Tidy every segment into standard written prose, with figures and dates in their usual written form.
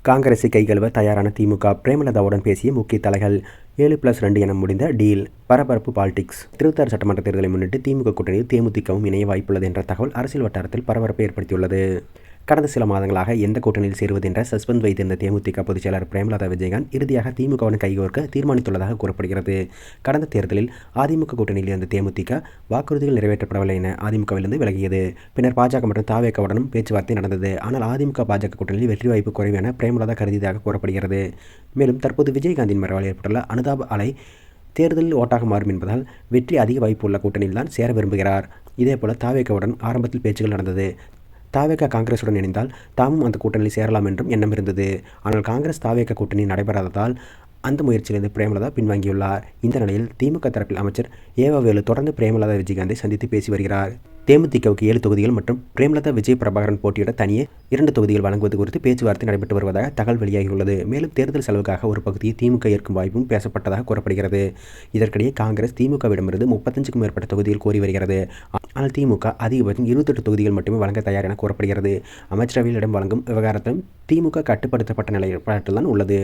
காங்கிரஸை கைகழுவ தயாரான திமுக. பிரேமலதாவுடன் பேசிய முக்கிய தலைகள். 7+2 என முடிந்த டீல். பரபரப்பு பாலிடிக்ஸ். 26 சட்டமன்ற தேர்தலை முன்னிட்டு திமுக கூட்டணியில் தேமுதிகவும் இணைய வாய்ப்புள்ளது என்ற தகவல் அரசியல் வட்டாரத்தில் பரபரப்பை ஏற்படுத்தியுள்ளது. கடந்த சில மாதங்களாக எந்த கூட்டணியில் சேருவது என்ற சஸ்பென்ஸ் வைத்திருந்த தேமுதிக பொதுச் செயலாளர் பிரேமலதா விஜயகாந்த் இறுதியாக திமுகவுடன் கைகோர்க்க தீர்மானித்துள்ளதாக கூறப்படுகிறது. கடந்த தேர்தலில் அதிமுக கூட்டணியில் இருந்த தேமுதிக வாக்குறுதிகள் நிறைவேற்றப்படவில்லை என அதிமுகவிலிருந்து விலகியது. பின்னர் பாஜக மற்றும் தவேகாவுடனும் பேச்சுவார்த்தை நடந்தது. ஆனால் அதிமுக பாஜக கூட்டணியில் வெற்றி வாய்ப்பு குறைவு என பிரேமலதா கருதியதாக கூறப்படுகிறது. மேலும் தற்போது விஜயகாந்தின் மறைவால் ஏற்பட்டுள்ள அனுதாப அலை தேர்தலில் ஓட்டாக மாறும் என்பதால் வெற்றி அதிக வாய்ப்பு உள்ள கூட்டணியில் தான் சேர விரும்புகிறார். இதேபோல தவேகாவுடன் ஆரம்பத்தில் பேச்சுகள் நடந்தது. தவேகா காங்கிரசுடன் இணைந்தால் தாமும் அந்த கூட்டணியில் சேரலாம் என்றும் எண்ணம் இருந்தது. ஆனால் காங்கிரஸ் தவேகா கூட்டணி நடைபெறாததால் அந்த முயற்சியிலிருந்து பிரேமலதா பின்வாங்கியுள்ளார். இந்த நிலையில் திமுக தரப்பில் அமைச்சர் ஏவவேலு தொடர்ந்து பிரேமலதா விஜயகாந்தை சந்தித்து பேசி வருகிறார். தேமுதிகவுக்கு 7 தொகுதிகள் மற்றும் பிரேமலதா விஜய் பிரபாகரன் போட்டியிட தனியே 2 தொகுதிகள் வழங்குவது குறித்து பேச்சுவார்த்தை நடைபெற்று வருவதாக தகவல் வெளியாகியுள்ளது. மேலும் தேர்தல் செலவுக்காக ஒரு பகுதியை திமுக ஏற்கும் வாய்ப்பும் பேசப்பட்டதாக கூறப்படுகிறது. இதற்கிடையே காங்கிரஸ் திமுகவிடமிருந்து 35க்கும் மேற்பட்ட தொகுதிகள் கோரி வருகிறது. ஆனால் திமுக அதிகபட்சம் 28 தொகுதிகள் மட்டுமே வழங்க தயார் என கூறப்படுகிறது. அமைச்சரவையில் இடம் வழங்கும் விவகாரத்திலும் திமுக கட்டுப்படுத்தப்பட்ட நிலைப்பாட்டில்தான் உள்ளது.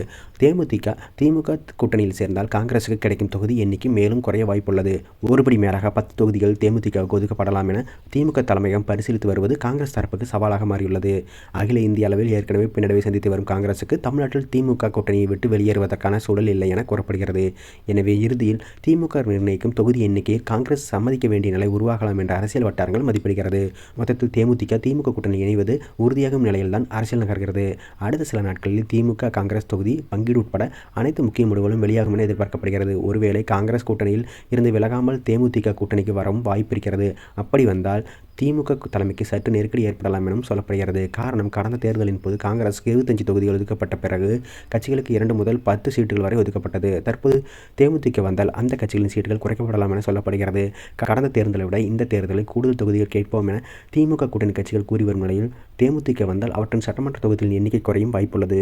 திமுக கூட்டணியில் சேர்ந்தால் காங்கிரசுக்கு கிடைக்கும் தொகுதி எண்ணிக்கை மேலும் குறைய வாய்ப்புள்ளது. ஒருபடி மேலாக 10 தொகுதிகள் தேமுதிகவுக்கு ஒதுக்கப்படலாம் என திமுக தலைமையகம் பரிசீலித்து வருவது காங்கிரஸ் தரப்புக்கு சவாலாக மாறியுள்ளது. அகில இந்திய அளவில் ஏற்கனவே பின்னடைவை சந்தித்து வரும் காங்கிரசுக்கு தமிழ்நாட்டில் திமுக கூட்டணியை விட்டு வெளியேறுவதற்கான சூழல் இல்லை என கூறப்படுகிறது. எனவே இறுதியில் திமுக நிர்ணயிக்கும் தொகுதி எண்ணிக்கையை காங்கிரஸ் சம்மதிக்க வேண்டிய நிலை உருவாகலாம் என்ற அரசியல் வட்டாரங்கள் மதிப்பிடுகிறது. மொத்தத்தில் தேமுதிக திமுக கூட்டணி இணைவது உறுதியாகும் நிலையில்தான் அரசியல் நகர்கிறது. அடுத்த சில நாட்களில் திமுக காங்கிரஸ் தொகுதி பங்கீடு உட்பட அனைத்து முக்கிய முடிவுகளும் வெளியாகும் என எதிர்பார்க்கப்படுகிறது. ஒருவேளை காங்கிரஸ் கூட்டணியில் இருந்து விலகாமல் தேமுதிக கூட்டணிக்கு வரவும் வாய்ப்பு இருக்கிறது. அப்படி வந்தால் திமுக தலைமைக்கு சற்று நெருக்கடி ஏற்படலாம் எனவும் சொல்லப்படுகிறது. காரணம், கடந்த தேர்தலின் போது காங்கிரசுக்கு 25 தொகுதிகள் ஒதுக்கப்பட்ட பிறகு கட்சிகளுக்கு 2 முதல் 10 சீட்டுகள் வரை ஒதுக்கப்பட்டது. தற்போது தேமுதிக வந்தால் அந்த கட்சிகளின் சீட்டுகள் குறைக்கப்படலாம் என சொல்லப்படுகிறது. கடந்த தேர்தலை விட இந்த தேர்தலில் கூடுதல் தொகுதிகள் கேட்போம் என திமுக கூட்டணி கட்சிகள் கூறி வரும் நிலையில் தேமுதிக வந்தால் அவற்றின் சட்டமன்ற தொகுதிகளின் எண்ணிக்கை குறையும் வாய்ப்புள்ளது.